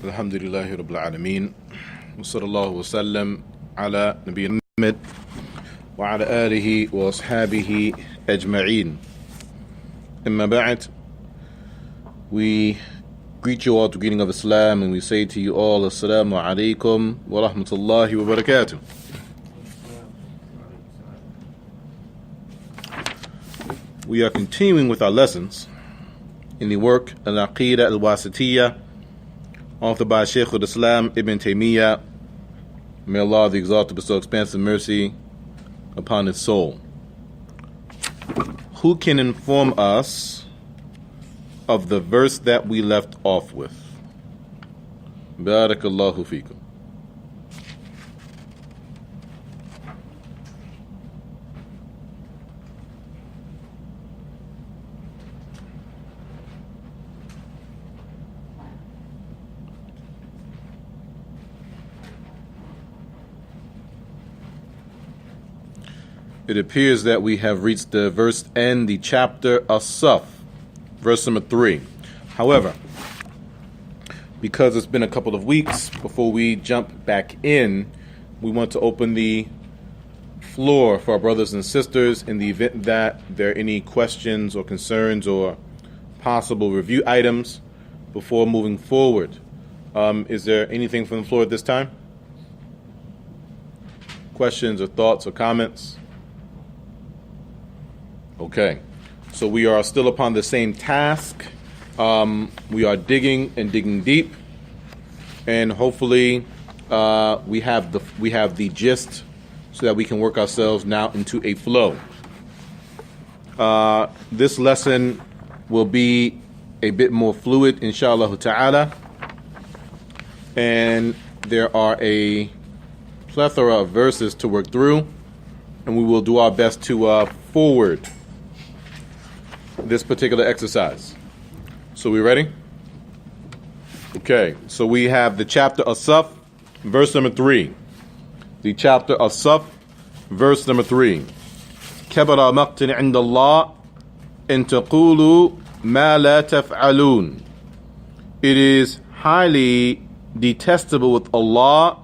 Alhamdulillahi Rabbil Alameen. Wa sallallahu wa sallam ala Nabiyyina Muhammad wa ala alihi wa ashabihi ajma'een. Amma ba'd. We greet you all with the greeting of Islam and we say to you all, Assalamu alaikum wa rahmatullahi wa barakatuh. We are continuing with our lessons in the work al-Aqeedah al-Waasitiyyah, authored by Shaykh al-Islam Ibn Taymiyyah. May Allah the Exalted bestow expansive mercy upon his soul. Who can inform us of the verse that we left off with? Barakallahu feekum. It appears that we have reached the verse and the chapter As-Saf, verse number 3. However, because it's been a couple of weeks before we jump back in, we want to open the floor for our brothers and sisters in the event that there are any questions or concerns or possible review items before moving forward. Is there anything from the floor at this time? Questions or thoughts or comments? Okay, so we are still upon the same task. We are digging and digging deep, and hopefully we have the gist so that we can work ourselves now into a flow. This lesson will be a bit more fluid, inshallah ta'ala, and there are a plethora of verses to work through, and we will do our best to forward this particular exercise. So we ready? Okay, so we have the chapter As-Saf, verse number 3. The chapter As-Saf, verse number 3. كبر مقتا عند الله إن تقولوا ما لا تفعلون. It is highly detestable with Allah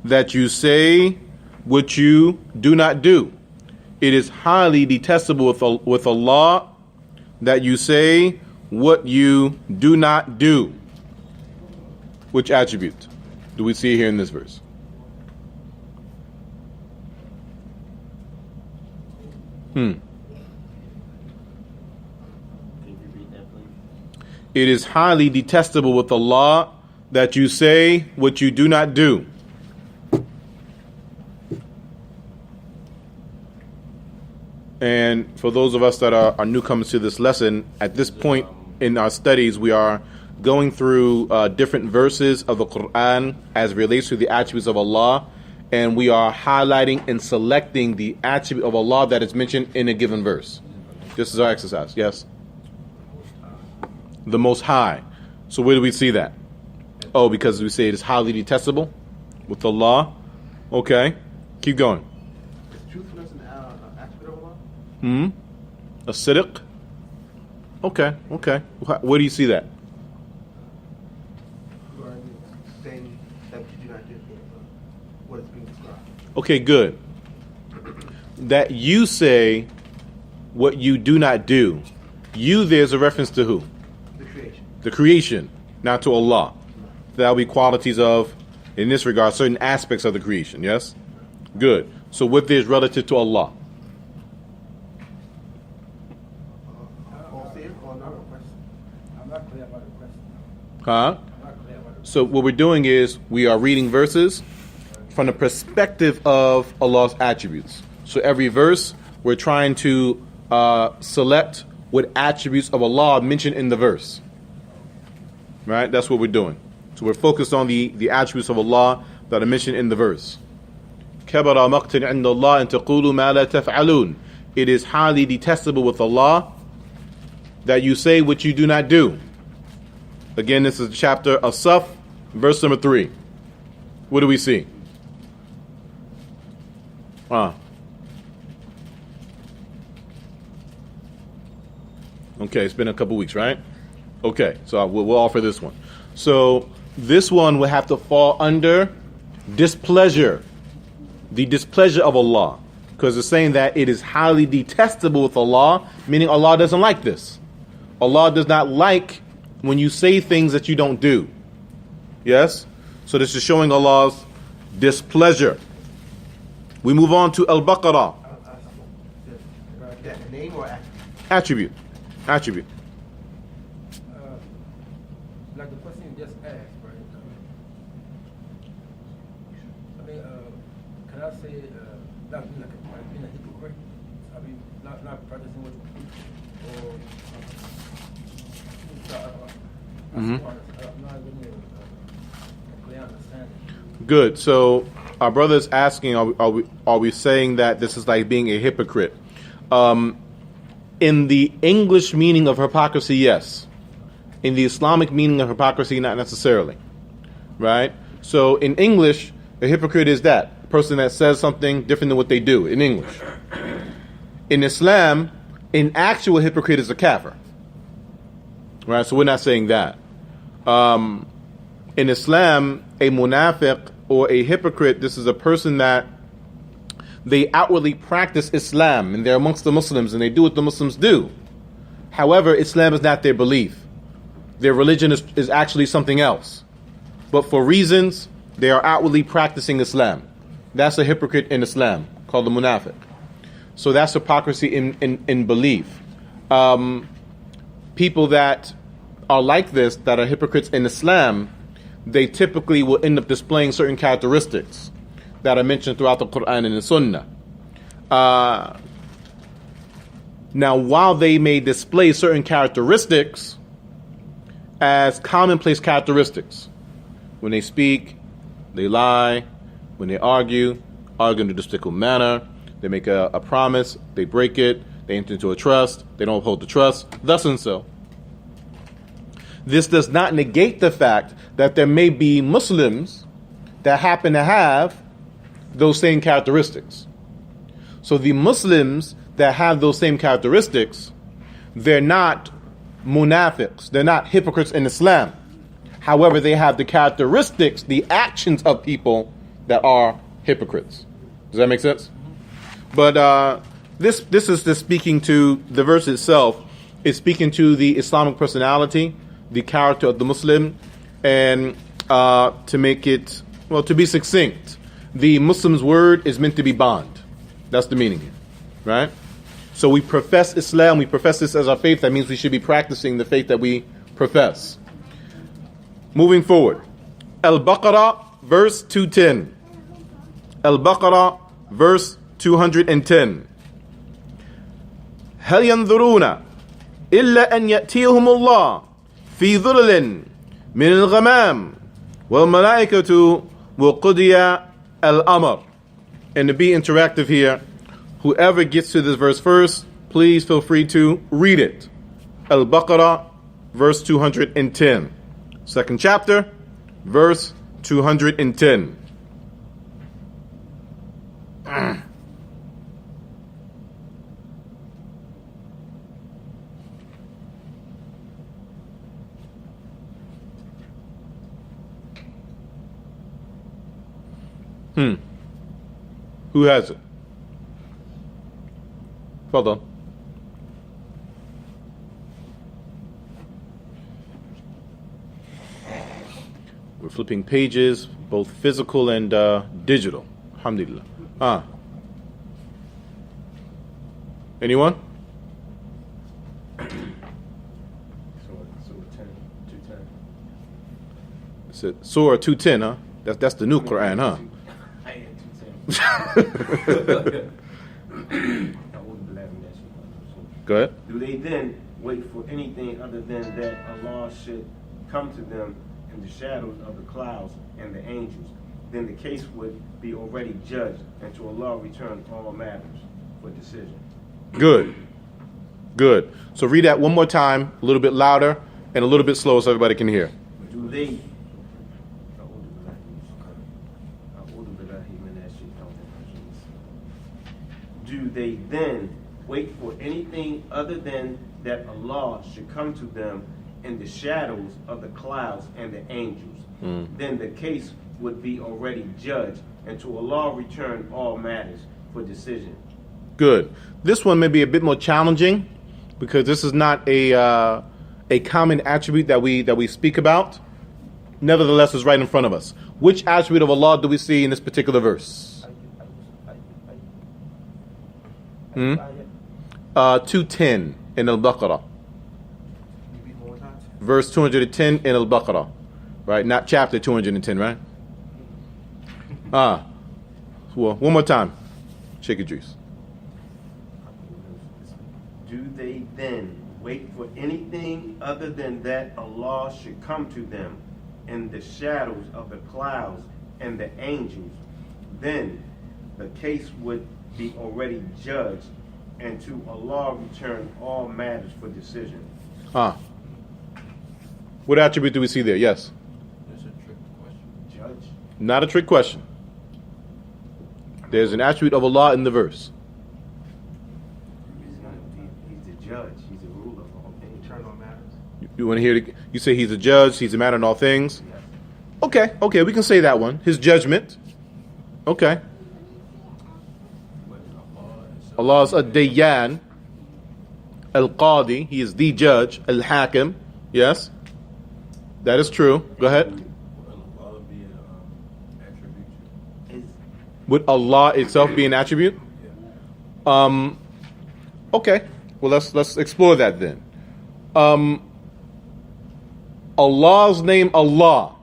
that you say what you do not do. It is highly detestable with Allah that you say what you do not do. Which attribute do we see here in this verse? It is highly detestable with Allah that you say what you do not do. And for those of us that are newcomers to this lesson, at this point in our studies, we are going through different verses of the Quran as it relates to the attributes of Allah, and we are highlighting and selecting the attribute of Allah that is mentioned in a given verse. This is our exercise, yes? The Most High. So where do we see that? Oh, because we say it is highly detestable with Allah. Okay, keep going. A siddiq? Okay. Where do you see that? Okay, good. That you say what you do not do. You, there's a reference to who? The creation. The creation, not to Allah. That will be qualities of, in this regard, certain aspects of the creation, yes? Good. So what there is relative to Allah? So what we're doing is we are reading verses from the perspective of Allah's attributes. So every verse we're trying to select what attributes of Allah are mentioned in the verse. Right? That's what we're doing. So we're focused on the attributes of Allah that are mentioned in the verse. كَبَرَ مَقْتٍ عِنْدَ اللَّهِ أَن تَقُولُوا مَا لَا تَفْعَلُونَ. it is highly detestable with Allah that you say what you do not do. Again, this is chapter As-Saf, verse number 3. What do we see? Okay, it's been a couple weeks, right? Okay, so we'll offer this one. So this one will have to fall under displeasure, the displeasure of Allah, because it's saying that it is highly detestable with Allah, meaning Allah doesn't like this. Allah does not like when you say things that you don't do. Yes? So this is showing Allah's displeasure. We move on to al-Baqarah. Name or Attribute. Attribute. Like the question you just asked, right? I mean, can I say, not being like being a hypocrite? I mean, not practicing what you preach, or I'm not really clear understanding. Good. So our brother is asking, are we saying that this is like being a hypocrite? In the English meaning of hypocrisy, yes. In the Islamic meaning of hypocrisy, not necessarily. Right? So in English, a hypocrite is that a person that says something different than what they do in English. In Islam, an actual hypocrite is a kafir. Right? So we're not saying that. In Islam, a munafiq or a hypocrite, this is a person that they outwardly practice Islam and they're amongst the Muslims and they do what the Muslims do. However, Islam is not their belief. Their religion is actually something else. But for reasons, they are outwardly practicing Islam. That's a hypocrite in Islam, called the munafiq. So that's hypocrisy in belief. People that are like this, that are hypocrites in Islam, they typically will end up displaying certain characteristics that are mentioned throughout the Quran and the Sunnah. Now, while they may display certain characteristics as commonplace characteristics, when they speak, they lie, when they argue in a despicable manner, they make a promise, they break it, they enter into a trust, they don't uphold the trust, thus and so. This does not negate the fact that there may be Muslims that happen to have those same characteristics. So the Muslims that have those same characteristics, they're not munafiqs, they're not hypocrites in Islam. However, they have the characteristics, the actions of people that are hypocrites. Does that make sense? But this is just speaking to the verse itself. It's speaking to the Islamic personality, the character of the Muslim, and to make it, well, to be succinct, the Muslim's word is meant to be bond. That's the meaning here, right? So we profess Islam, we profess this as our faith. That means we should be practicing the faith that we profess. Moving forward, Al-Baqarah, verse 210. Al-Baqarah, verse 210. هل ينظرون إلا أن يأتيهم الله في ظلل من الغمام والملائكة وقضي الأمر. And to be interactive here, whoever gets to this verse first, please feel free to read it. Al-Baqarah, verse 210. Second chapter, verse 210. Who has it? Hold on. We're flipping pages, both physical and digital. Alhamdulillah. Anyone? Surah 210, huh? That's the new Quran, huh? Go ahead. Do they then wait for anything other than that Allah should come to them in the shadows of the clouds and the angels? Then the case would be already judged, and to Allah return all matters for decision. Good. Good. So read that one more time, a little bit louder and a little bit slower so everybody can hear. Do they then wait for anything other than that Allah should come to them in the shadows of the clouds and the angels? Then the case would be already judged, and to Allah return all matters for decision. Good. This one may be a bit more challenging because this is not a common attribute that we speak about. Nevertheless, it's right in front of us. Which attribute of Allah do we see in this particular verse? 210 in al-Baqarah. Verse 210 in al-Baqarah. Right? Not chapter 210, right? Well, one more time. Sheikh Idris. Do they then wait for anything other than that Allah should come to them in the shadows of the clouds and the angels? Then the case would be already judged, and to Allah return all matters for decision. What attribute do we see there? Yes. That's a trick question. Judge? Not a trick question. There's an attribute of Allah in the verse. He's the judge. He's the ruler of all things. Return all matters. You want to hear it? You say he's a judge, he's a matter in all things. Yes. Okay, we can say that one. His judgment. Okay. Allah is ad-Dayyan, al-Qadi, he is the judge, al-Hakim. Yes. That is true. Go ahead. Allah be an attribute? Would Allah itself be an attribute? Okay. Well, let's explore that then. Allah's name Allah,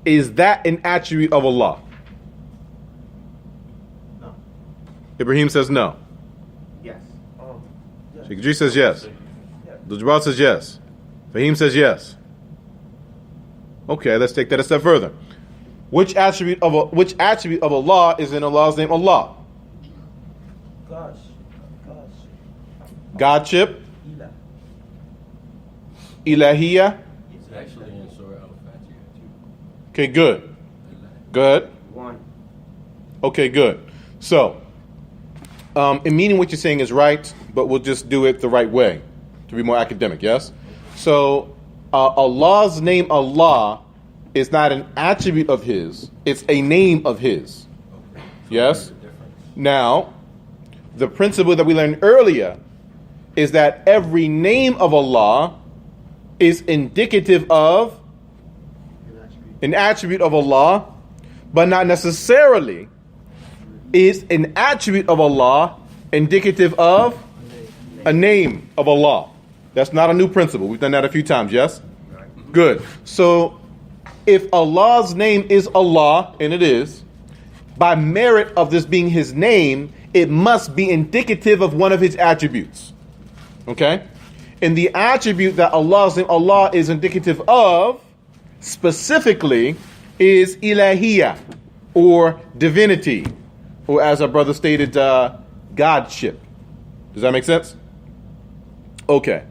is that an attribute of Allah? No. Ibrahim says no. Yes. Sheikh Idris says yes. The Jabal says yes. Fahim says yes. Okay, let's take that a step further. Which attribute of Allah is in Allah's name Allah? Godship. Ilahiyya. It's actually in Surah al-Fatiha too. Okay, good. Good. One. Okay, good. So, in meaning what you're saying is right, but we'll just do it the right way to be more academic, yes? So, Allah's name Allah is not an attribute of His, it's a name of His. Yes? Now, the principle that we learned earlier is that every name of Allah is indicative of an attribute of Allah, but not necessarily is an attribute of Allah indicative of a name of Allah. That's not a new principle. We've done that a few times, yes? Good. So if Allah's name is Allah, and it is, by merit of this being His name, it must be indicative of one of His attributes. Okay? And the attribute that Allah's name Allah is indicative of, specifically, is ilahiyya, or divinity, or as our brother stated, godship. Does that make sense? Okay.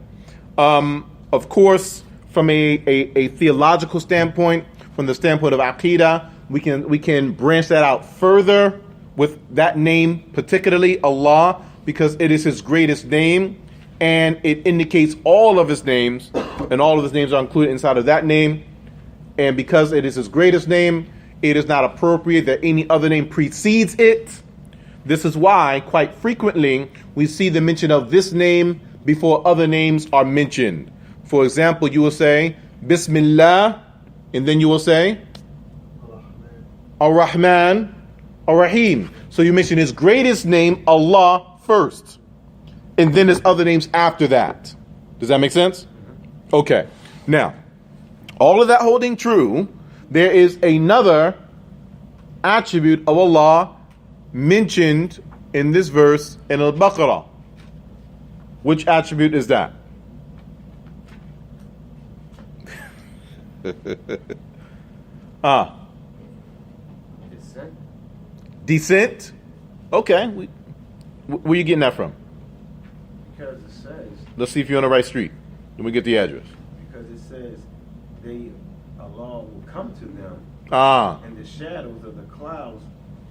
Of course, from a theological standpoint, from the standpoint of Aqeedah, we can branch that out further with that name, particularly Allah, because it is His greatest name, and it indicates all of His names, and all of His names are included inside of that name. And because it is His greatest name, it is not appropriate that any other name precedes it. This is why, quite frequently, we see the mention of this name before other names are mentioned. For example, you will say, Bismillah, and then you will say, Ar-Rahman, Ar-Rahim. So you mention His greatest name, Allah, first. And then there's other names after that. Does that make sense? Okay. Now, all of that holding true, there is another attribute of Allah mentioned in this verse in al-Baqarah. Which attribute is that? Descent. Descent. Okay. Where you getting that from? Because it says, Let's see if you're on the right street. Let me get the address. because it says, Allah will come to them Ah, in the shadows of the clouds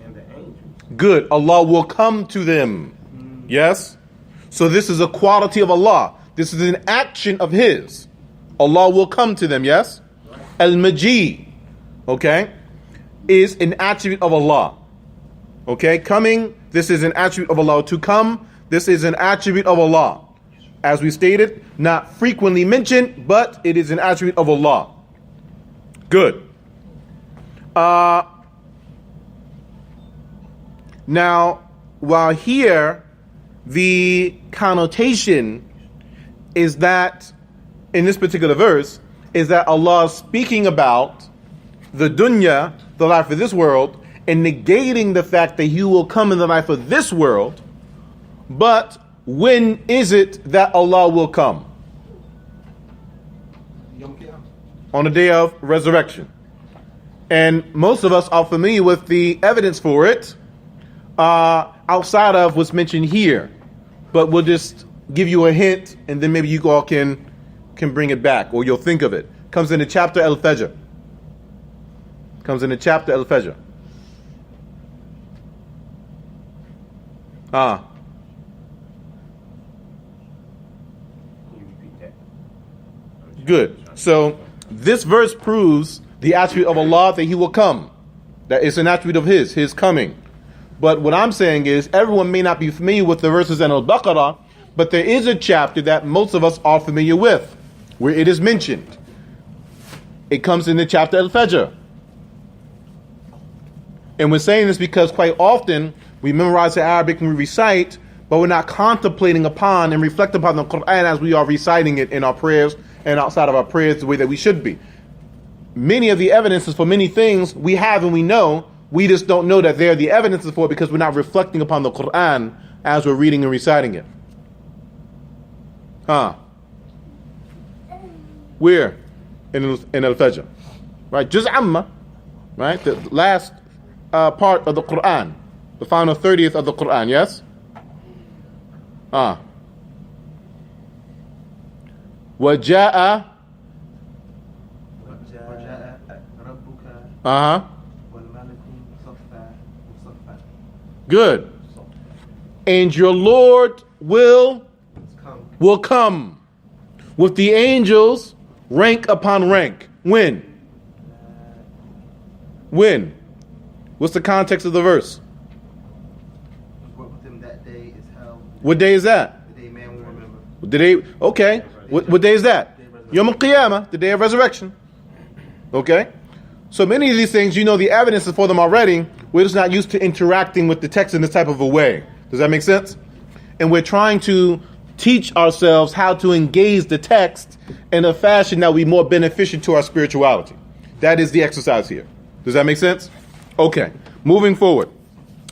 and the angels. good. Allah will come to them. Yes? So this is a quality of Allah. This is an action of His. Allah will come to them, yes? Al-Majid, okay, is an attribute of Allah. Okay, coming, this is an attribute of Allah. To come, this is an attribute of Allah. As we stated, not frequently mentioned, but it is an attribute of Allah. Good. Now, while here, the connotation is that, in this particular verse, is that Allah is speaking about the dunya, the life of this world, and negating the fact that He will come in the life of this world. But when is it that Allah will come? On the day of resurrection. And most of us are familiar with the evidence for it outside of what's mentioned here. But we'll just give you a hint, and then maybe you all can bring it back, or you'll think of it. Comes in the chapter al-Fajr. Comes in the chapter al-Fajr. Can you repeat that? Good. So this verse proves the attribute of Allah that He will come. That it's an attribute of His coming. But what I'm saying is, everyone may not be familiar with the verses in al-Baqarah, but there is a chapter that most of us are familiar with, where it is mentioned. It comes in the chapter al-Fajr. And we're saying this because quite often we memorize the Arabic and we recite, but we're not contemplating upon and reflect upon the Quran as we are reciting it in our prayers and outside of our prayers the way that we should be. Many of the evidences for many things we have and we know, we just don't know that they're the evidences for it because we're not reflecting upon the Quran as we're reading and reciting it. Where? In al-Fajr. Right? Juz Amma. Right? The last part of the Quran. The final 30th of the Quran, yes? وَجَاءَ Good. And your Lord will come with the angels rank upon rank. When? When? What's the context of the verse? That day is hell. What day is that? The day man will remember. The day, okay. What day is that? Yom al-Qiyamah, the day of resurrection. Okay? So many of these things, you know the evidence is for them already. We're just not used to interacting with the text in this type of a way. Does that make sense? And we're trying to teach ourselves how to engage the text in a fashion that will be more beneficial to our spirituality. That is the exercise here. Does that make sense? Okay. Moving forward.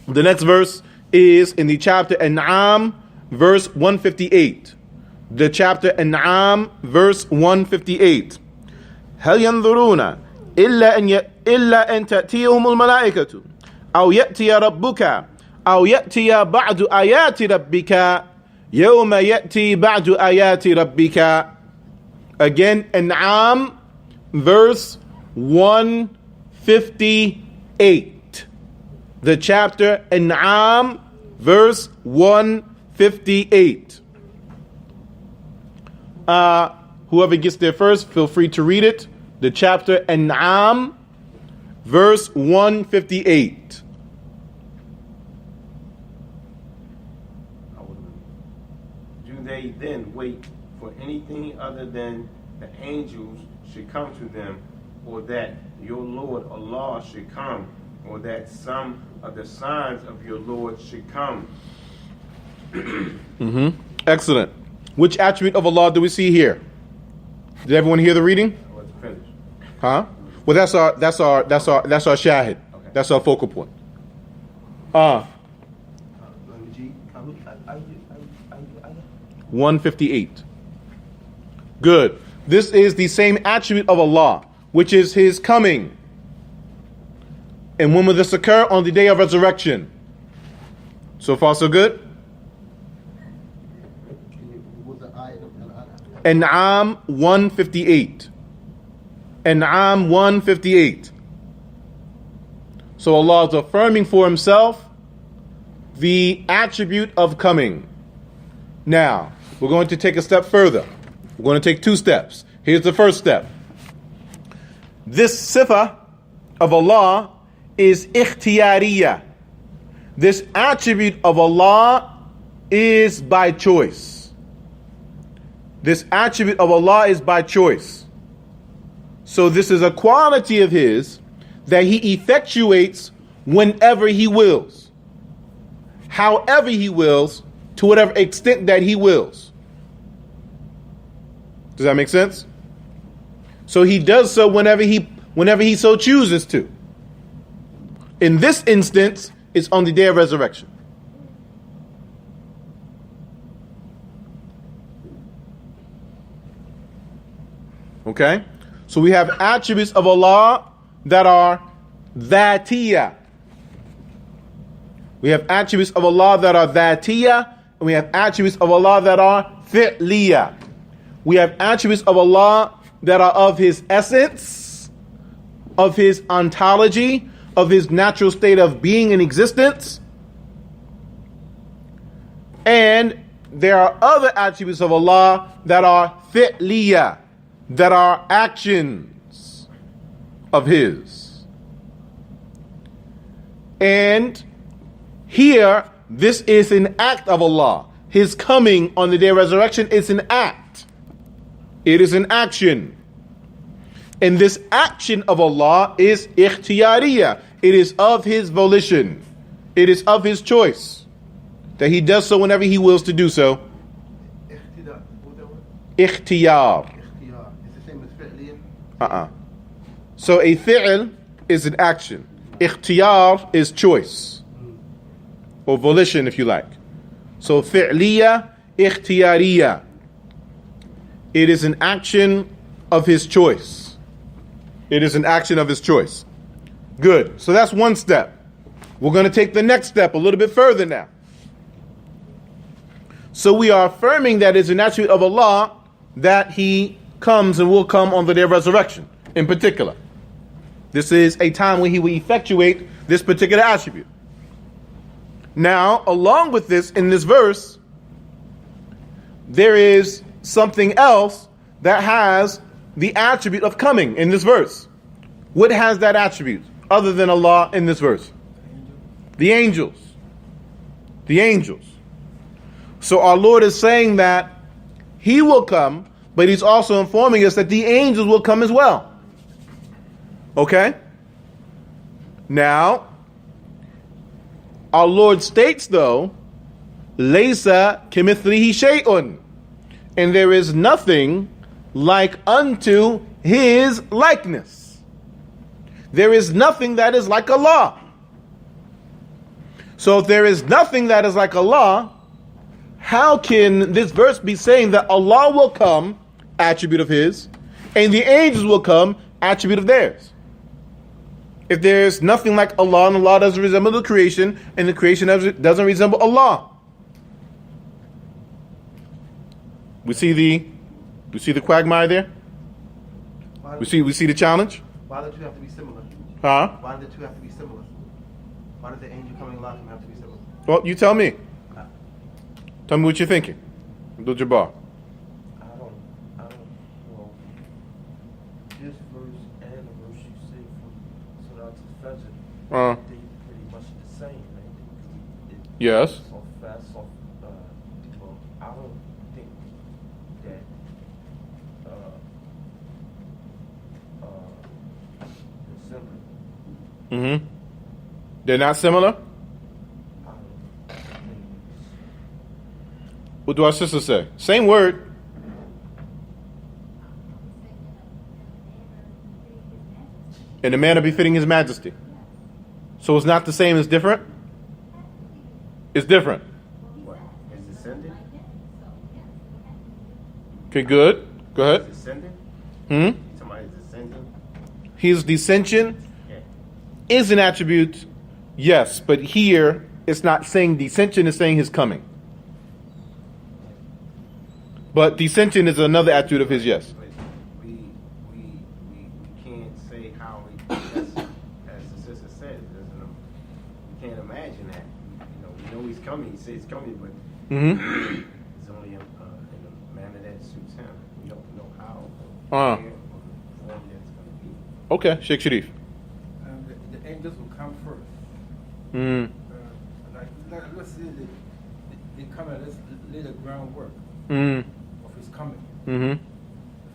The next verse is in the chapter An'am, verse 158. The chapter An'am, verse 158. هل ينظرون إلا أن تأتيهم الملائكة أو يأتي ربك أو يأتي بعض آيات ربك يوم يأتي بعض آيات ربك. Again, An'am, verse 158. The chapter An'am, verse 158. Whoever gets there first, feel free to read it. The chapter An'am, verse 158. Do they then wait for anything other than the angels should come to them, or that your Lord Allah should come, or that some of the signs of your Lord should come? Excellent. Which attribute of Allah do we see here? Did everyone hear the reading? I was finished. Huh? Well, that's our shahid. Okay. That's our focal point. 158. Good. This is the same attribute of Allah, which is His coming. And when will this occur? On the day of resurrection. So far, so good? An'am 158. An'am 158. So Allah is affirming for himself the attribute of coming. Now, we're going to take a step further. We're going to take 2 steps. Here's the first step. This sifa of Allah is ikhtiyariyah. This attribute of Allah is by choice. This attribute of Allah is by choice. So this is a quality of His that He effectuates whenever He wills, however He wills, to whatever extent that He wills. Does that make sense? So He does so whenever He so chooses to. In this instance, it's on the day of resurrection. Okay? So we have attributes of Allah that are dhatiyah. We have attributes of Allah that are dhatiyah, and we have attributes of Allah that are fi'liyah. We have attributes of Allah that are of His essence, of His ontology, of His natural state of being and existence. And there are other attributes of Allah that are fi'liyah, that are actions of His. And here, this is an act of Allah. His coming on the day of resurrection is an act. It is an action. And this action of Allah is ikhtiyariyah. It is of His volition. It is of His choice. That He does so whenever He wills to do so. Iqtida. What that word? Ikhtiyar. Ikhtiyar. It's the same as fi'liyah. So a fi'l is an action. Ikhtiyar is choice. Or volition, if you like. So fi'liyah, ikhtiyariyah. It is an action of His choice. It is an action of His choice. Good. So that's one step. We're going to take the next step a little bit further now. So we are affirming that it's an attribute of Allah that He comes and will come on the day of resurrection, in particular. This is a time when He will effectuate this particular attribute. Now, along with this, in this verse, there is something else that has the attribute of coming in this verse. What has that attribute other than Allah in this verse? The angels. The angels. So our Lord is saying that He will come, but He's also informing us that the angels will come as well. Okay? Now, our Lord states though, Laysa kimithlihi shay'un. And there is nothing like unto His likeness. There is nothing that is like Allah. So if there is nothing that is like Allah, how can this verse be saying that Allah will come, attribute of His, and the angels will come, attribute of theirs? If there is nothing like Allah and Allah doesn't resemble the creation, and the creation doesn't resemble Allah. We see the quagmire there? We see the challenge? Why do the two have to be similar? Huh? Why do the two have to be similar? Why does the angel coming alive have to be similar? Well, you tell me. Tell me what you're thinking. Abdul Jabbar. Well, this verse and the verse you say from Surah Al-Fajr, they pretty much the same, right? Yes. So fast, well, I don't think that they're similar. They're not similar? I don't think What do our sisters say? Same word. In a manner befitting His majesty. So it's not the same, it's different? It's different. What? Is descendant? Okay, good. Go ahead. Descendant? Somebody's descendant? His descension Yeah. is an attribute, yes, but here it's not saying descension, it's saying His coming. But descension is another attribute of his, yes. But we can't say how he, as the sister said, we can't imagine that. We know he's coming. He says he's coming, but Mm-hmm. it's only in a manner that suits him. We don't know how Uh. or the form that's going to be. Okay, Sheikh Sharif. The angels will come first. Mm. Let's say they come and let's lay the groundwork Mm. of his coming Mm-hmm.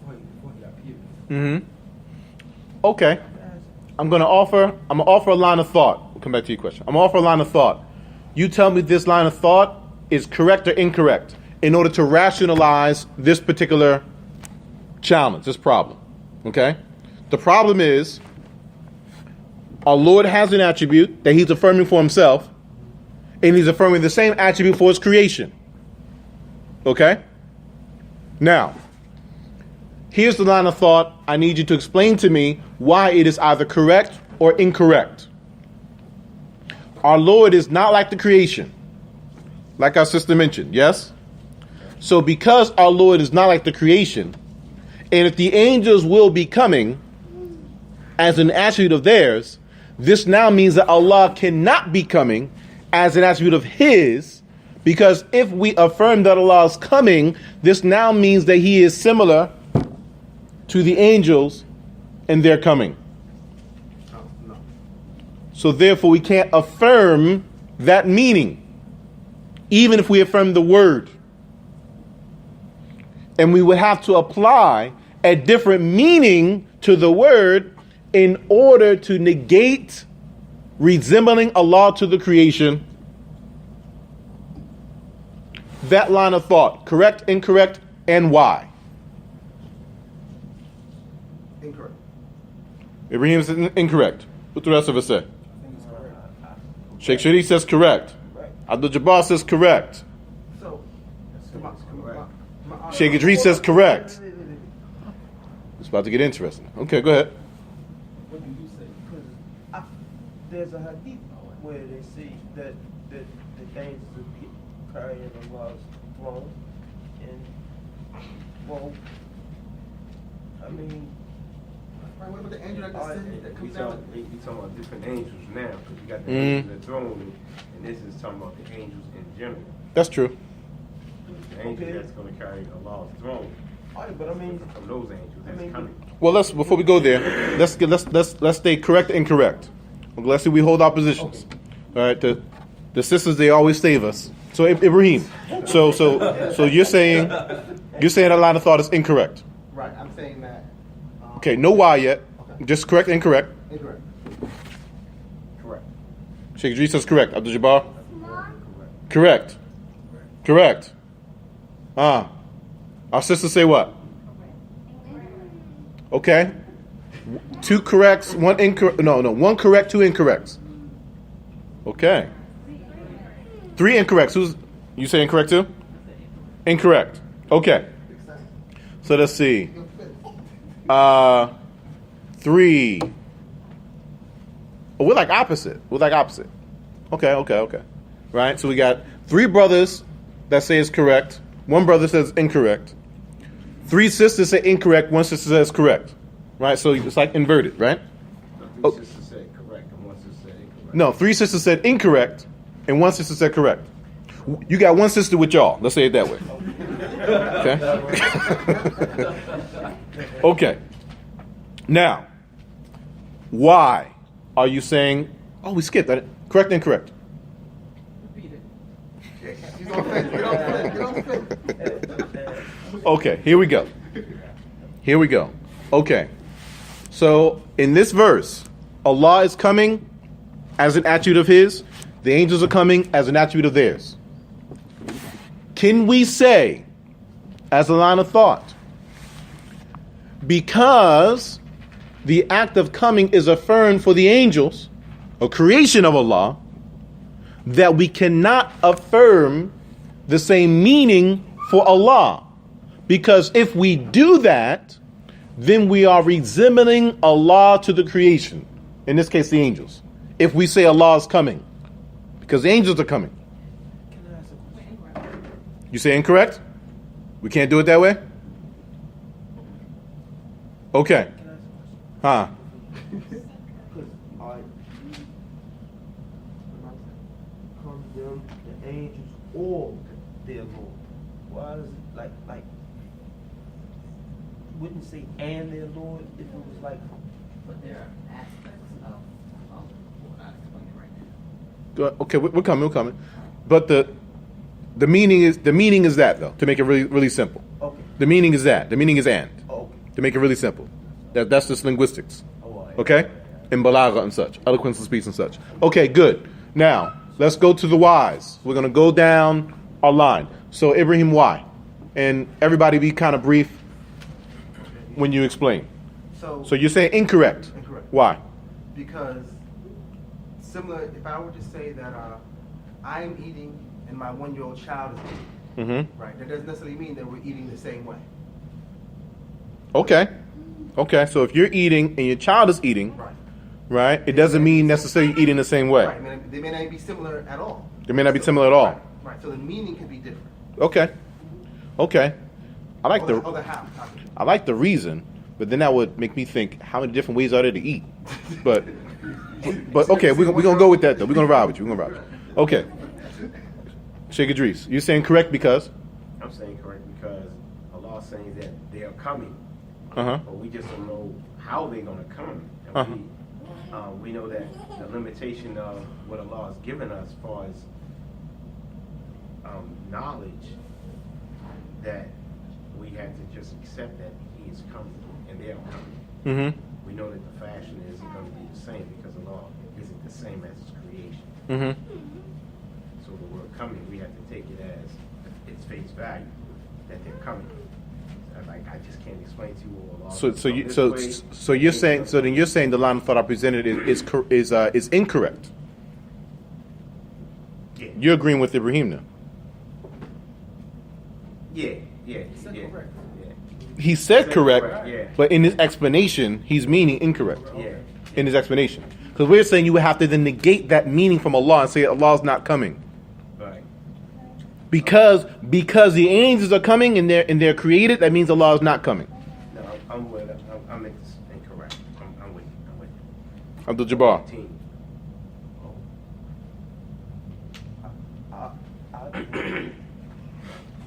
before he appears. Mm-hmm. Okay. I'm gonna offer a line of thought. We'll come back to your question. I'm gonna offer a line of thought. You tell me this line of thought is correct or incorrect in order to rationalize this particular challenge, this problem. Okay? The problem is our Lord has an attribute that he's affirming for himself, and he's affirming the same attribute for his creation. Okay? Now, here's the line of thought. I need you to explain to me why it is either correct or incorrect. Our Lord is not like the creation, like our sister mentioned, yes? So because our Lord is not like the creation, and if the angels will be coming as an attribute of theirs, this now means that Allah cannot be coming as an attribute of his, because if we affirm that Allah is coming, this now means that he is similar to the angels in their coming. No. So therefore we can't affirm that meaning, even if we affirm the word. And we would have to apply a different meaning to the word in order to negate resembling Allah to the creation. That line of thought, correct, incorrect, and why? Incorrect. Ibrahim says incorrect. What the rest of us say? I think it's correct. Sheikh Sharif says correct. Abdul Jabbar says correct. So, Sheikh Idris says correct. It's about to get interesting. Okay, go ahead. What do you say? Because there's a hadith where they say that the angels will be carrying Allah's throne, and well, I mean, right, what about the angel that descended that We comes down? talking about different angels now, because you got the Mm. angels of the throne, and this is talking about the angels in general. That's true. The angel Okay. that's going to carry Allah's throne. all right, but I mean, From those angels that's coming. Well, before we go there, let's stay correct and incorrect. Let's see, we hold our positions. All right, the sisters, they always save us. So Ibrahim, so you're saying that line of thought is incorrect. Right, I'm saying that. Okay, no why yet. Okay. Just correct, incorrect. Incorrect. Correct. Sheikh Idris says correct. Abdul Jabbar, Correct. correct. Our sisters say what? Okay. Two corrects, one incorrect. No, one correct, two incorrects. Okay. Three incorrects. You say incorrect too? Incorrect. Okay. So let's see. Three. Oh, we're like opposite. Okay. Right? So we got three brothers that say it's correct. One brother says incorrect. Three sisters say incorrect. One sister says correct. Right? So it's like inverted, right? No, three sisters said correct, and one sister said incorrect. No, three sisters said incorrect, and one sister said correct. You got one sister with y'all. Let's say it that way. Okay? Okay. Now, why are you saying, oh, we skipped that. Correct, incorrect? Repeat it. Get on fit. Okay, here we go. Okay. So, in this verse, Allah is coming as an attribute of his. The angels are coming as an attribute of theirs. Can we say, as a line of thought, because the act of coming is affirmed for the angels, a creation of Allah, that we cannot affirm the same meaning for Allah? Because if we do that, then we are resembling Allah to the creation. In this case, the angels. If we say Allah is coming, because the angels are coming. can I ask a question? You say incorrect? We can't do it that way? Okay. Can I ask a question? Huh? Because I condemn the angels or their Lord. Why does it like wouldn't say and their Lord if it was like But there are aspects of what I explained right now. Okay, we're coming. But the meaning is that though, to make it really simple. okay. The meaning is that. The meaning is and. Okay. To make it really simple. That's just linguistics. Oh, Okay? And balagha and such. Eloquence of speech and such. Okay, good. Now, let's go to the whys. We're going to go down our line. So, Ibrahim, why? And everybody be kind of brief when you explain. So So, you're saying incorrect. Incorrect. Why? because similar, if I were to say that I am eating and my 1-year-old child is eating, Mm-hmm. right? That doesn't necessarily mean that we're eating the same way. Okay. Okay, so if you're eating and your child is eating, Right. right, it doesn't mean necessarily eating the same way. Right. They may not be similar at all. They may not be similar at all. Right. Right. So the meaning could be different. Okay. Okay. I like Or the the how. I like the reason, but then that would make me think how many different ways are there to eat? But okay, we're gonna go with that though. We're gonna ride with you. Okay. Sheikh Idris, you're saying correct because? I'm saying correct because Allah is saying that they are coming, Uh-huh. but we just don't know how they're going to come. And Uh-huh. we know that the limitation of what Allah has given us as far as knowledge, that we have to just accept that He is coming and they are coming. Mm-hmm. We know that the fashion isn't going to be the same because Allah isn't the same as His creation. Mm-hmm. So the word coming, we have to take it as its face value, that they're coming. I just can't explain to you all. So you're saying the line of thought I presented is incorrect. Yeah. You're agreeing with Ibrahim now. Yeah. said correct. He said Said correct, correct, yeah. but in his explanation, he's meaning incorrect. Yeah. In his explanation, because we're saying you would have to then negate that meaning from Allah and say Allah's not coming. Right. Because the angels are coming and they're created, that means Allah is not coming. No, I'm with it. I'm incorrect. I'm with you. Abdul Jabbar. Team.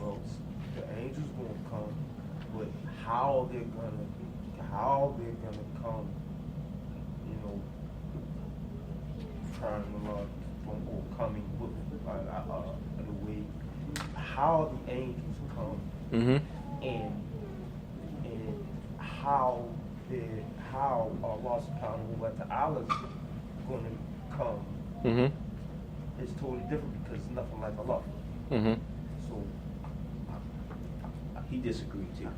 Well, the angels gonna come, but how they're gonna come, you know, trying to or coming with the way how the angels come Mm-hmm. and how Allah subhanahu wa ta'ala is gonna come Mm-hmm. is totally different because it's nothing like Allah. Mm-hmm. So He disagreed too.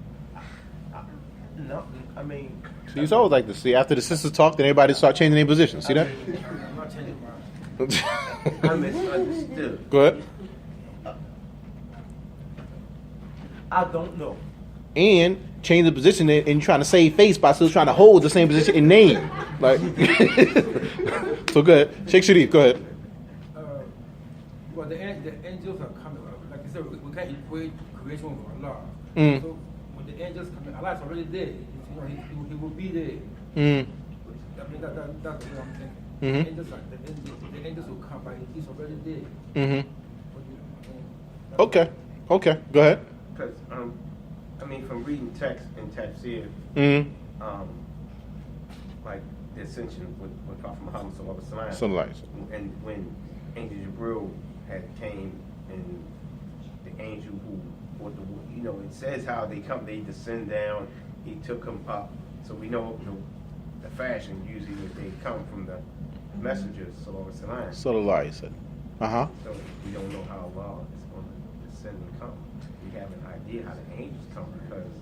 no, I mean, So you always like to see after the sisters talk, then everybody start changing their position. See that? I'm not changing mine. I misunderstood. Go ahead. I don't know. And change the position and you're trying to save face by still trying to hold the same position in name. Like, so go ahead. Sheikh Sharif, go ahead. Well, the angels are coming. Like you said, we can't equate creation with Allah. Mm. So when the angels come, Allah is already there. You know, he will be there. Mm. I mean, that's what I'm thinking. Mhm. The angels will come, but He's already there. Mm-hmm. But, Okay. Okay. Go ahead. Because, I mean, from reading text and tafsir, Mm-hmm. like the ascension with Prophet Muhammad sallallahu alaihi wasallam. Sunlight. And when Angel Jibril had came and the angel who, it says how they come, they descend down, he took them up. So we know the fashion usually that they come from the messengers, sallallahu alaihi wasallam. Sunlight said. Uh-huh. So we don't know how Allah is going to descend and come. We have an idea how the angels come because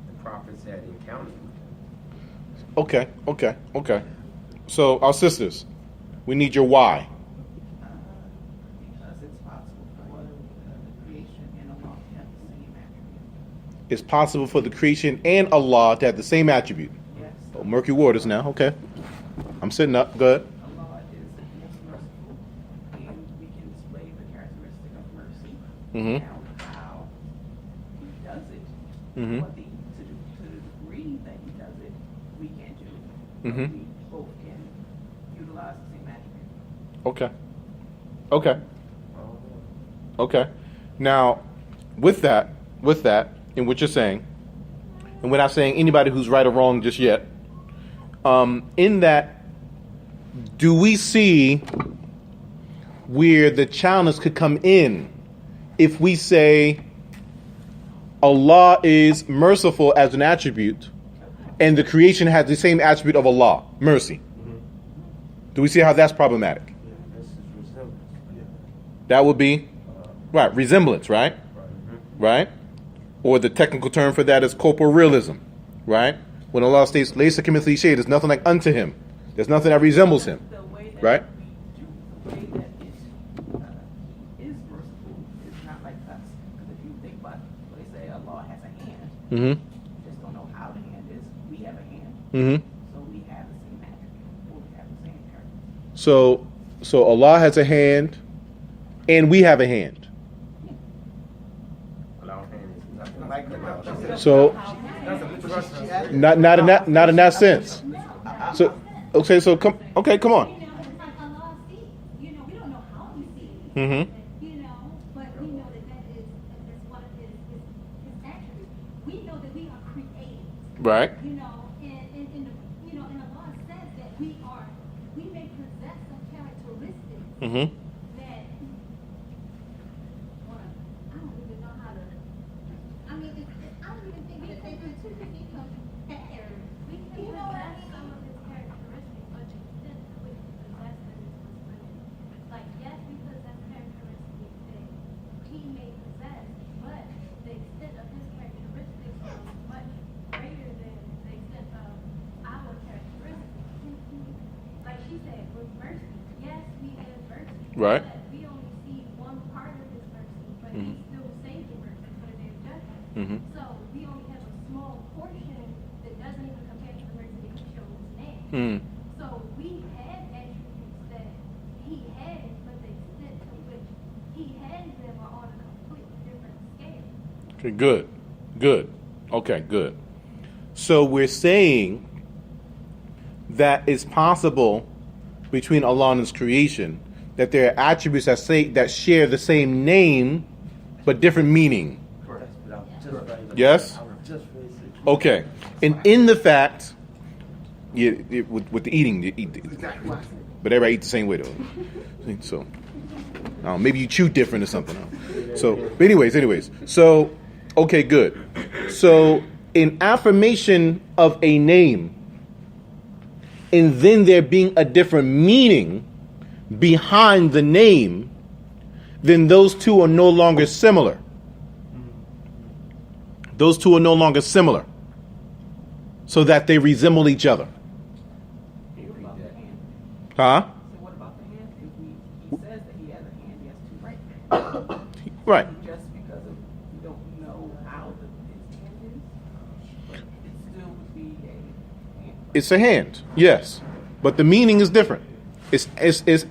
the prophets had encountered with them. Okay. So our sisters, we need your why. Because it's possible for the creation and Allah to have the same attribute. It's possible for the creation and Allah to have the same attribute. Yes. Oh, murky waters now. Okay. I'm sitting up. Good. Allah is most merciful, and we can display the characteristic of mercy. Mhm. Now, how Mhm. But to the degree that he does it, we can do it. But Mhm. we both can utilize the same attribute. Okay. Okay. Okay. Now, with that, and what you're saying, and we're not saying anybody who's right or wrong just yet, in that, do we see where the challenge could come in if we say Allah is merciful as an attribute and the creation has the same attribute of Allah, mercy? Do we see how that's problematic? Yeah, this is resemblance. Yeah. That would be, right, resemblance, right? Right? Or the technical term for that is corporealism, right? When Allah states, "Laysa kamithlihi shay," there's nothing like unto him. There's nothing that resembles him, The way that right? we do, the way that it is merciful is not like us. Because if you think about what they say, Allah has a hand. Mm-hmm. You just don't know how the hand is. We have a hand. Mm-hmm. So we have the same attribute. Or we have the same character. So Allah has a hand, and we have a hand. Allah's hand is nothing like Allah's hand. So That's a mistrust. not in that sense. So okay, come on. You know, it's like Allah sees. You know, we don't know how He sees. Mm-hmm. You know, but we know that is one of His attributes. We know that we are created. Right. You know, and Allah says that we may possess some characteristics Mm-hmm. that I don't even know how to. I mean, I don't even think that they could be compared. You know what I mean? Some of his characteristics, but you still would possess them is what's limited. Like, yes, we possess characteristics that he may possess, but the extent of his characteristics are much greater than the extent of our characteristics. Like she said, with mercy, yes, we have mercy. Right. But we only see one part of his mercy, but he still saves the mercy for the day of judgment. Mhm. So we only have a small portion that doesn't even compare to the mercy that he shows now. Mm. So we have attributes that he has, but the extent to which he has them are on a completely different scale. Okay, good. Okay, good. So we're saying that it's possible between Allah and His creation that there are attributes that share the same name but different meaning. Yes? Just basic. Okay. And in the fact, with the eating, you eat, but everybody eat the same way though. So, maybe you chew different or something. So, but anyways. So, okay, good. So, in affirmation of a name, and then there being a different meaning behind the name, then those two are no longer similar. Those two are no longer similar, so that they resemble each other. What about the hand? Huh? So what about the hand? If he says that he has a hand, he has two right hands. Right. Just because we don't know how his hand is, but it still would be a hand. It's a hand, yes, but the meaning is different. It's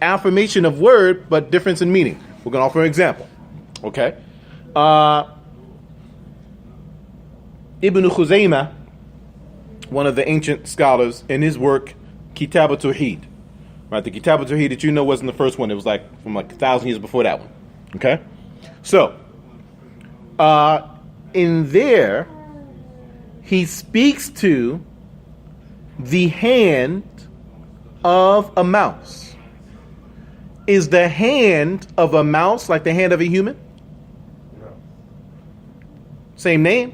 affirmation of word, but difference in meaning. We're going to offer an example. Okay? Ibn Khuzaymah, one of the ancient scholars, in his work, Kitab al-Tawheed. Right, the Kitab al-Tawheed that you know wasn't the first one. It was from 1,000 years before that one. Okay? So, in there, he speaks to the hand of a mouse. Is the hand of a mouse like the hand of a human? No. Same name?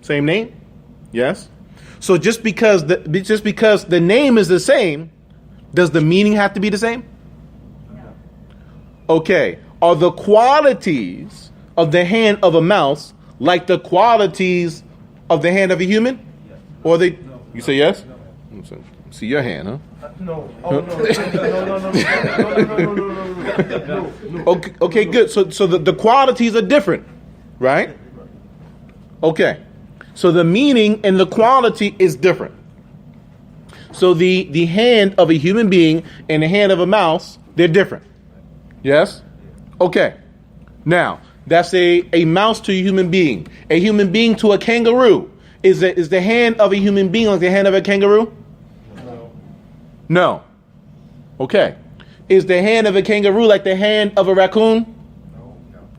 Same name? Yes. So just because the name is the same, does the meaning have to be the same? Okay. Are the qualities of the hand of a mouse like the qualities of the hand of a human? Or they? You say yes? See your hand, huh? No. Oh, no. Okay, good. So the qualities are different, right? Okay. So the meaning and the quality is different. So the hand of a human being and the hand of a mouse, they're different. Yes? Okay. Now, That's a mouse to a human being. A human being to a kangaroo. Is the hand of a human being like the hand of a kangaroo? No. No. Okay. Is the hand of a kangaroo like the hand of a raccoon?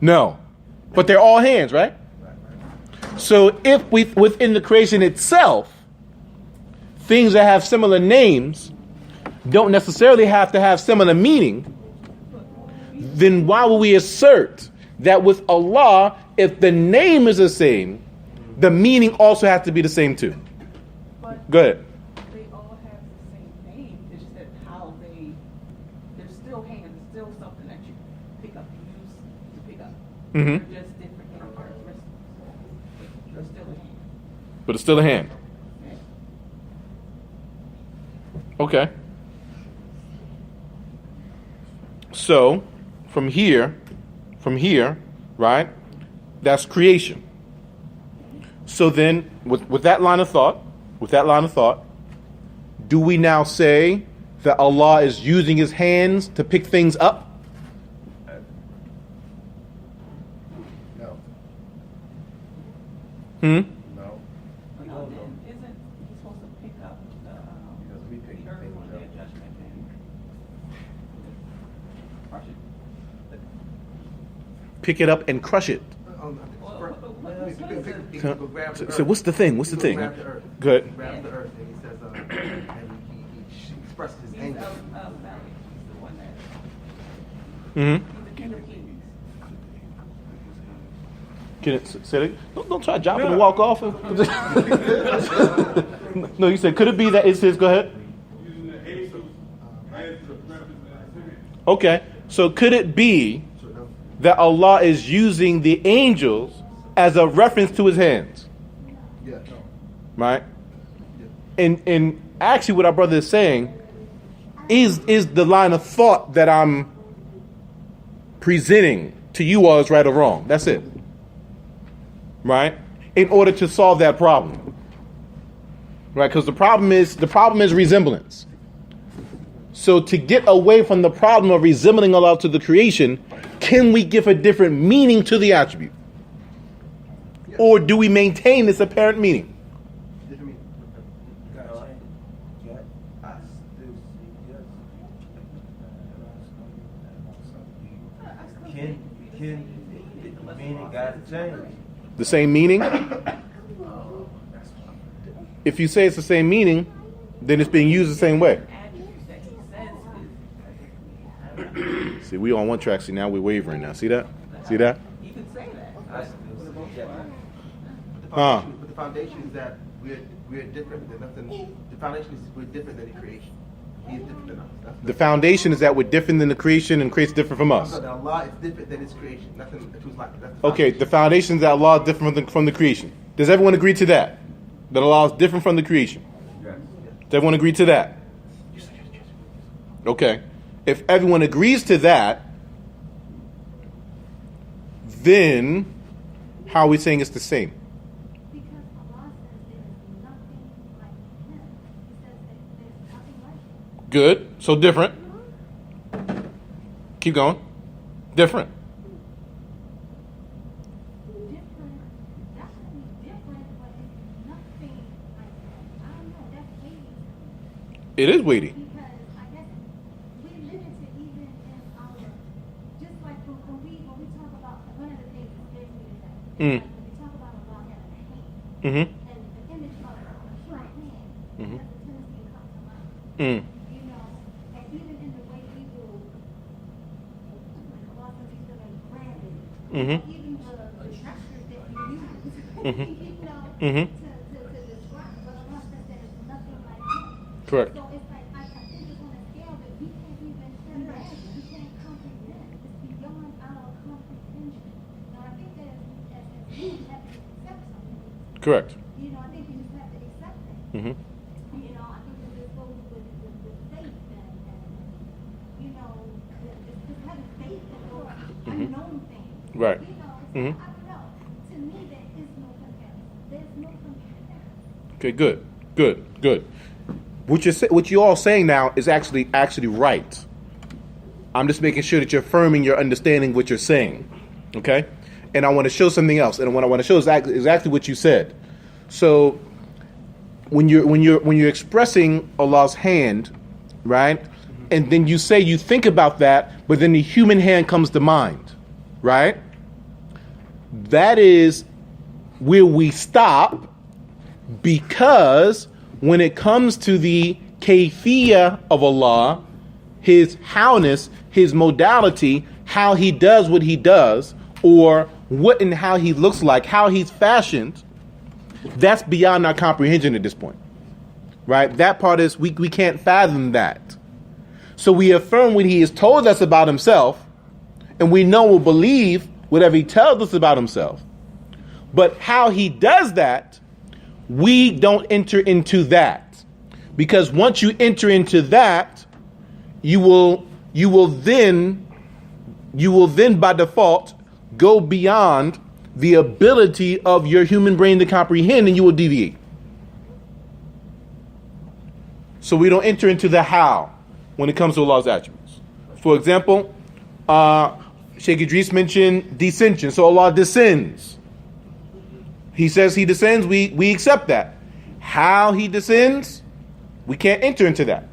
No. But they're all hands, right? So if within the creation itself, things that have similar names don't necessarily have to have similar meaning, then why would we assert that with Allah, if the name is the same, the meaning also has to be the same too? But Go ahead. they all have the same name. It's just that how they're still hands. It's still something that you pick up and use to pick up. Mm-hmm. They're just different hand characteristics. They're still a hand. But it's still a hand. Okay. So, from here, right? That's creation. So then, with that line of thought, do we now say that Allah is using His hands to pick things up? No. Hmm. No. No, then isn't he supposed to pick up Because we pick the earth things on their up. judgment and crush it? Pick it up and crush it. So what's the thing? What's the thing? Grab the earth. Good. Grab the earth, and he says, and he expresses his He's anger. Valley. He's the one that, Mm-hmm. he's the king of kings. Can it say it? Don't try to drop it and walk off. No, you said, could it be that it says, go ahead. Okay, so could it be that Allah is using the angels as a reference to His hands? Yeah. Right? And actually what our brother is saying is the line of thought that I'm presenting to you all as right or wrong. That's it. Right? In order to solve that problem. Right? Because the problem is resemblance. So to get away from the problem of resembling Allah to the creation, can we give a different meaning to the attribute? Or do we maintain this apparent meaning? No, I still see yes. Can the meaning gotta change? The same meaning? If you say it's the same meaning, then it's being used the same way. Attributes that he says is. See, we on one track. See, now we're wavering now. See that? See that? You can say that. I still see yes. But the foundation is that we're different than nothing. The foundation is we're different than the creation. He is different than us. The foundation is that we're different than the creation and creates different from us. So that Allah is different than His creation. Nothing that was like that. Okay, the foundation is that Allah is different from the creation. Does everyone agree to that? That Allah is different from the creation? Yes. Does everyone agree to that? Okay. If everyone agrees to that, then how are we saying it's the same? Because Allah says there is nothing like Him. He says that there's nothing like Him. Good. So different. Keep going. Different. Different, definitely different, but it's nothing like Him. I don't know, that's weighty. It is weighty. Because I guess we limited even in our, just like when we talk about, one of the things that scares me is that, Mm. like when we talk about Allah having a hand, Mm-hmm. and the image of a pure hand, Mhm. has a tendency to come to mind. Mm. You know, and even in the way we will, like Allah says He's going to grab it. Mhm. Even the gestures that you use, Mhm. you know, Mhm. to describe, but Allah says that it's nothing like Him. Correct. So it's like, I think it's on a scale that we can't even imagine, we can't comprehend. It's beyond our comprehension. Now, I think that as we have to accept something, Correct. you know, I think we just have to accept that. Mm-hmm. You know, I think that this goes with faith and you know, just having faith in those unknown things. Right. You know, so Mhm. I don't know. To me, there is no comparison. There's no comparison. Okay, good. What you're all saying now is actually right. I'm just making sure that you're affirming your understanding of what you're saying. Okay? and I want to show something else, and what I want to show is exactly what you said. So when you're expressing Allah's hand, right, and then you say you think about that, but then the human hand comes to mind, right? That is where we stop, because when it comes to the kayfiyah of Allah, his howness, his modality, how he does what he does, or what and how he looks like, how he's fashioned, that's beyond our comprehension at this point, right? That part is, we can't fathom that. So we affirm what he has told us about himself, and we know we'll believe whatever he tells us about himself. But how he does that, we don't enter into that. Because once you enter into that, you will then by default go beyond the ability of your human brain to comprehend, and you will deviate. So we don't enter into the how when it comes to Allah's attributes. For example, Sheikh Idris mentioned descension. So Allah descends. He says he descends, we accept that. How he descends, we can't enter into that.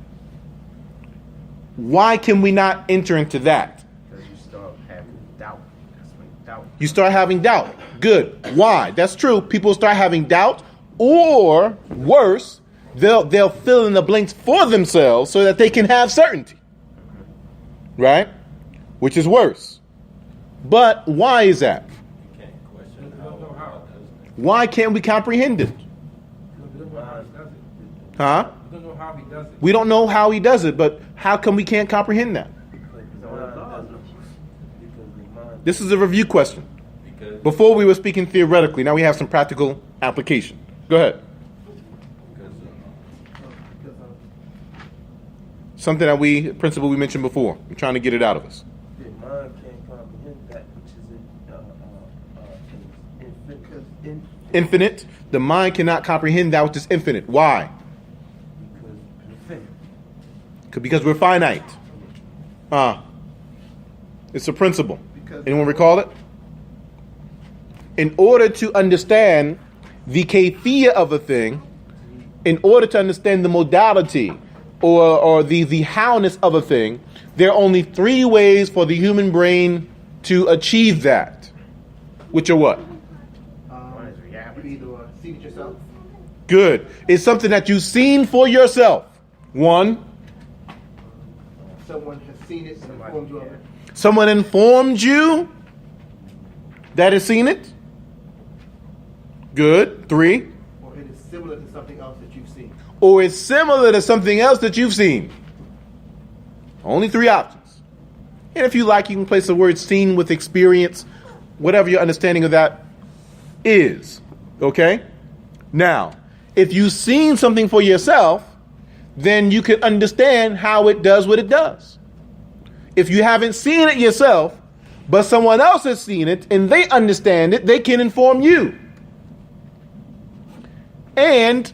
Why can we not enter into that? Because you start having doubt. That's when doubt. You start having doubt. Good. Why? That's true. People start having doubt, or worse, they'll fill in the blanks for themselves so that they can have certainty. Right? Which is worse. But why is that? Why can't we comprehend it? Huh? We don't know how he does it. We don't know how he does it, but how come we can't comprehend that? This is a review question. Before we were speaking theoretically, now we have some practical application. Go ahead. Something that principle we mentioned before. I'm trying to get it out of us. The mind can't comprehend that which is Infinite. The mind cannot comprehend that which is infinite. Why? Because we're finite. It's a principle. Anyone recall it? In order to understand the kayfiyah of a thing, in order to understand the modality or the howness of a thing, there are only three ways for the human brain to achieve that. Which are what? Either see it yourself. Good. It's something that you've seen for yourself. One. Someone has seen it and informed you of it. Someone informed you that has seen it. Good. Three. Or it is similar to something else that you've seen. Or it's similar to something else that you've seen. Only three options. And if you like, you can place the word seen with experience, whatever your understanding of that is. Okay? Now, if you've seen something for yourself, then you can understand how it does what it does. If you haven't seen it yourself, but someone else has seen it and they understand it, they can inform you. And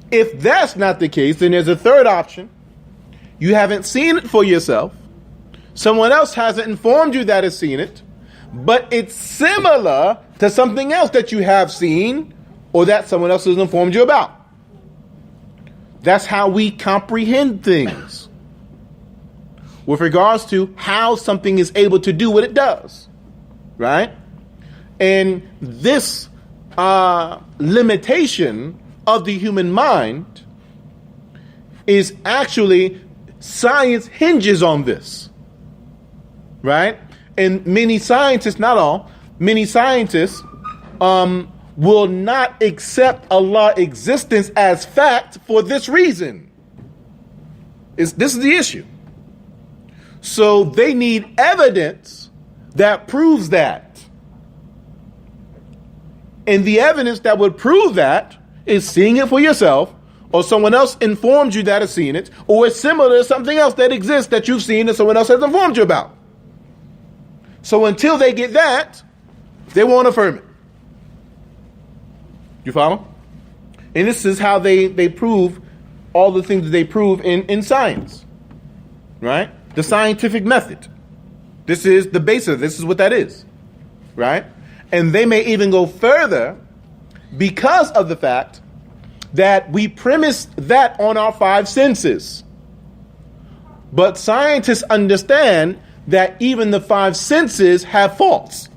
if that's not the case, then there's a third option. You haven't seen it for yourself. Someone else hasn't informed you that has seen it, but it's similar to something else that you have seen or that someone else has informed you about. That's how we comprehend things with regards to how something is able to do what it does, right? And this limitation of the human mind is actually, science hinges on this, right? And many scientists, not all, many scientists will not accept Allah's existence as fact for this reason. This is the issue. So they need evidence that proves that. And the evidence that would prove that is seeing it for yourself, or someone else informed you that has seen it, or it's similar to something else that exists that you've seen and someone else has informed you about. So until they get that, they won't affirm it. You follow? And this is how they prove all the things that they prove in science. Right? The scientific method. This is the basis. This is what that is. right? And they may even go further because of the fact that we premise that on our five senses. But scientists understand that even the five senses have faults,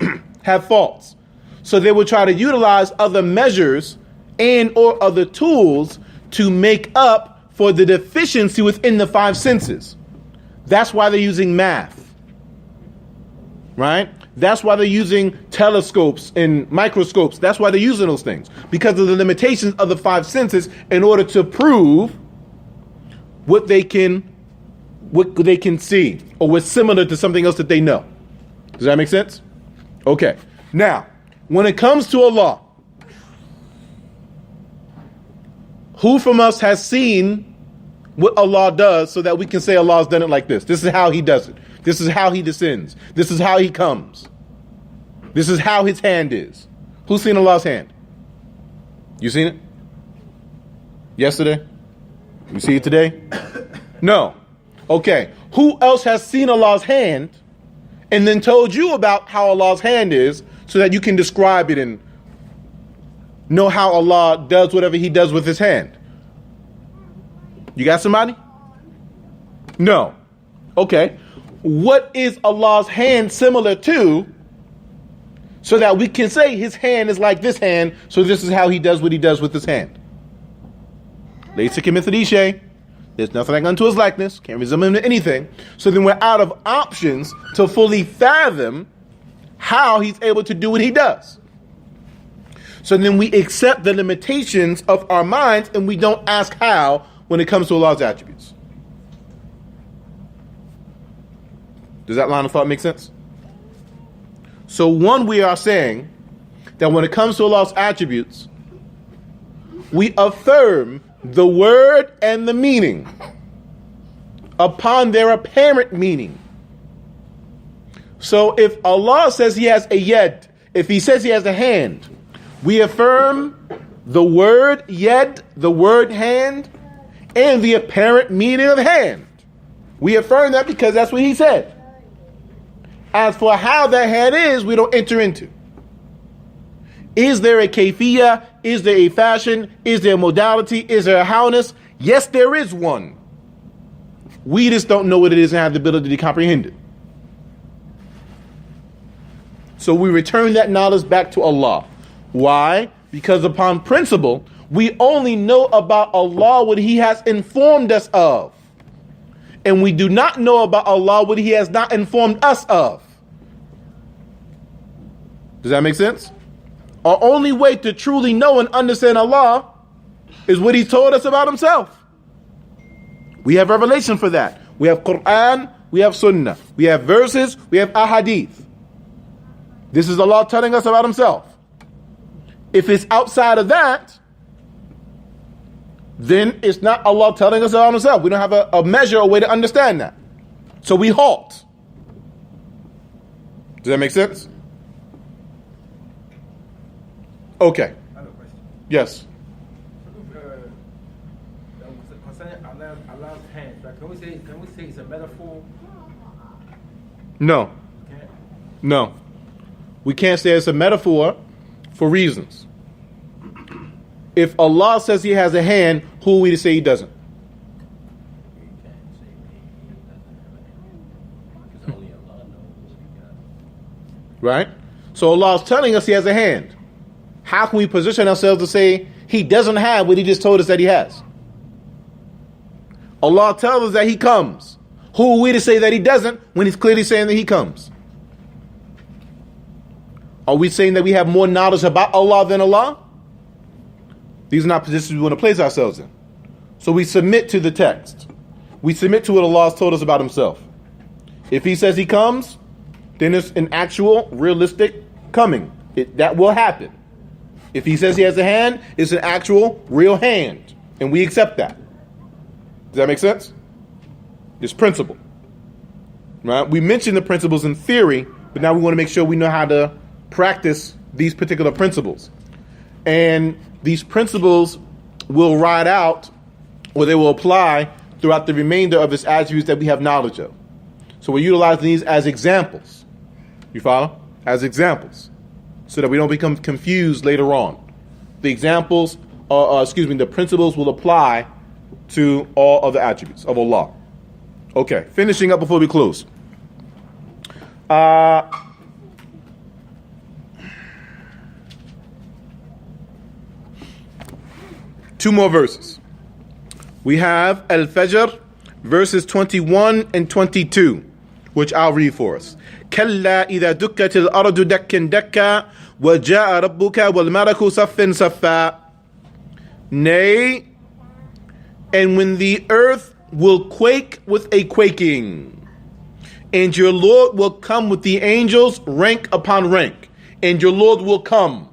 have faults. So they will try to utilize other measures and or other tools to make up for the deficiency within the five senses. That's why they're using math, right? That's why they're using telescopes and microscopes. That's why they're using those things, because of the limitations of the five senses in order to prove what they can see or what's similar to something else that they know. Does that make sense? Okay. Now, when it comes to Allah, who from us has seen what Allah does so that we can say Allah's done it like this? This is how he does it. This is how he descends. This is how he comes. This is how his hand is. Who's seen Allah's hand? You seen it? Yesterday? You see it today? No. Okay. Who else has seen Allah's hand and then told you about how Allah's hand is so that you can describe it and know how Allah does whatever he does with his hand? You got somebody? No. Okay. What is Allah's hand similar to so that we can say his hand is like this hand, so this is how he does what he does with his hand? Laysa kamithlihi shay. There's nothing like unto his likeness. Can't resemble him to anything. So then we're out of options to fully fathom how he's able to do what he does. So then we accept the limitations of our minds and we don't ask how when it comes to Allah's attributes. Does that line of thought make sense? So one, we are saying that when it comes to Allah's attributes, we affirm the word and the meaning upon their apparent meaning. So if Allah says he has a yed, if he says he has a hand, we affirm the word yed, the word hand, and the apparent meaning of hand. We affirm that because that's what he said. As for how that hand is, we don't enter into. Is there a kayfiyah? Is there a fashion? Is there a modality? Is there a howness? Yes, there is one. We just don't know what it is and have the ability to comprehend it. So we return that knowledge back to Allah. Why? Because upon principle, we only know about Allah what he has informed us of. And we do not know about Allah what he has not informed us of. Does that make sense? Our only way to truly know and understand Allah is what he told us about himself. We have revelation for that. We have Quran, we have Sunnah. We have verses, we have ahadith. This is Allah telling us about himself. If it's outside of that, then it's not Allah telling us about himself. We don't have a measure or way to understand that. So we halt. Does that make sense? Okay. I have a question. Yes. Concerning Allah's hand, like, can we say it's a metaphor? No. Okay. No. We can't say it's a metaphor for reasons. If Allah says he has a hand, who are we to say he doesn't? Right? So Allah is telling us he has a hand. How can we position ourselves to say he doesn't have what he just told us that he has? Allah tells us that he comes. Who are we to say that he doesn't when he's clearly saying that he comes? Are we saying that we have more knowledge about Allah than Allah? These are not positions we want to place ourselves in. So we submit to the text. We submit to what Allah has told us about himself. If he says he comes, then it's an actual, realistic coming. That will happen. If he says he has a hand, it's an actual, real hand. And we accept that. Does that make sense? It's principle. Right? We mentioned the principles in theory, but now we want to make sure we know how to practice these particular principles. And these principles will ride out, or they will apply throughout the remainder of its attributes that we have knowledge of. So we're utilizing these as examples. You follow? as examples so that we don't become confused later on. The examples, the principles will apply to all other attributes of Allah. Okay, finishing up before we close. Two more verses. We have Al-Fajr, verses 21 and 22, which I'll read for us. كلا إذا دكت الأرض دكا دكا وجاء ربك والملك صفا صفا. Nay, and when the earth will quake with a quaking, and your Lord will come with the angels rank upon rank, and your Lord will come.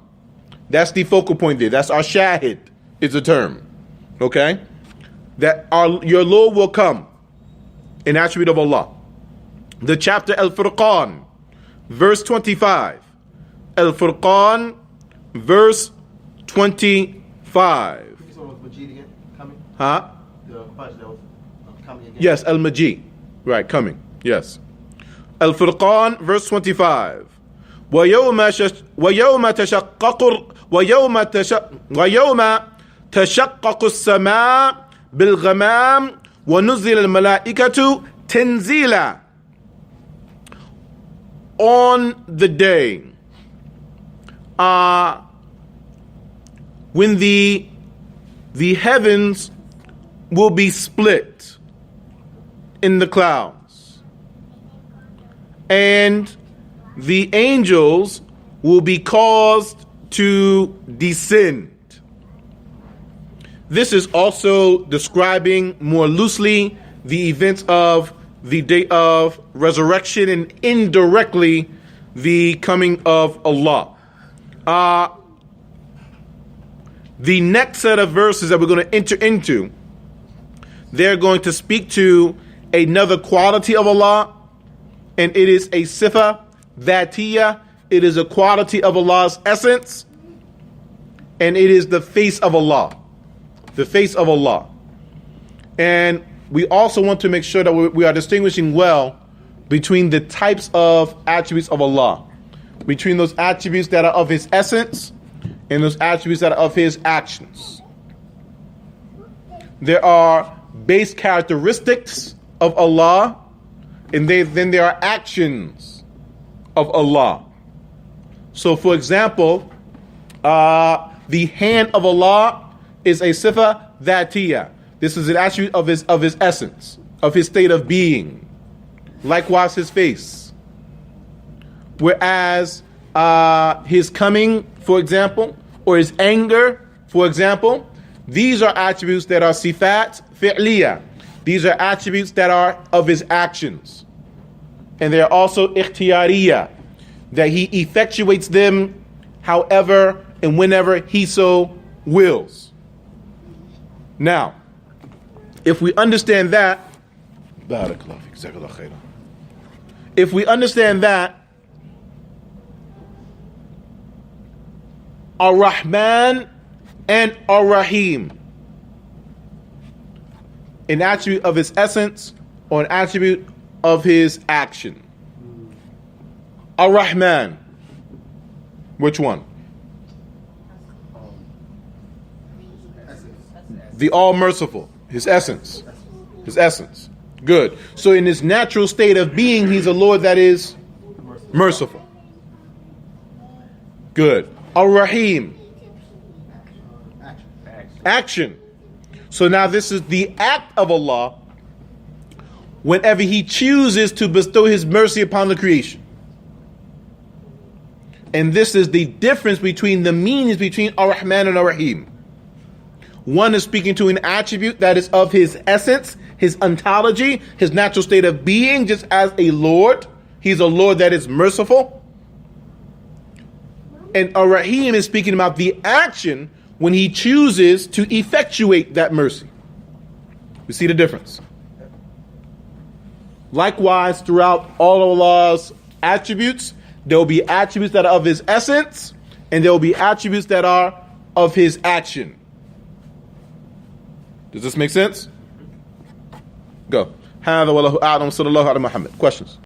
That's the focal point there. That's our shahid, is a term. Okay? That your Lord will come, an attribute of Allah. The chapter Al-Furqan, verse 25. Al-Furqan, verse 25. This one was Majid again, coming? Huh? The Fajr that was coming again? Yes, Al-Majid. Right, coming. Yes. Al-Furqan, verse 25. وَيَوْمَ تشقق السماء بالغمام ونزل الملائكة تنزيلا. On the day when the heavens will be split in the clouds and the angels will be caused to descend. This is also describing more loosely the events of the day of resurrection and indirectly the coming of Allah. The next set of verses that we're going to enter into, they're going to speak to another quality of Allah, and it is a sifa dhatiyah. It is a quality of Allah's essence, and it is the face of Allah. The face of Allah. And we also want to make sure that we are distinguishing well between the types of attributes of Allah, between those attributes that are of His essence and those attributes that are of His actions. There are base characteristics of Allah, and then there are actions of Allah. So, for example, the hand of Allah is a sifa dhatiyah. This is an attribute of his essence, of His state of being. Likewise, His face. Whereas His coming, for example, or His anger, for example, these are attributes that are sifat fi'liyah. These are attributes that are of His actions. And they are also ikhtiyariyah, that He effectuates them however and whenever He so wills. Now, if we understand that, if we understand that, Ar-Rahman and Ar-Rahim, an attribute of His essence or an attribute of His action. Ar-Rahman, which one? The all-merciful, His essence. His essence. Good. So in His natural state of being, He's a Lord that is merciful. Good. Ar-Rahim. Action. So now this is the act of Allah whenever He chooses to bestow His mercy upon the creation. And this is the difference between the meanings between Ar-Rahman and Ar-Rahim. One is speaking to an attribute that is of His essence, His ontology, His natural state of being, just as a Lord. He's a Lord that is merciful. And Ar-Rahim is speaking about the action when He chooses to effectuate that mercy. You see the difference? Likewise, throughout all of Allah's attributes, there will be attributes that are of His essence, and there will be attributes that are of His action. Does this make sense? Go. هذا والله أعلم صلى الله على محمد. Questions?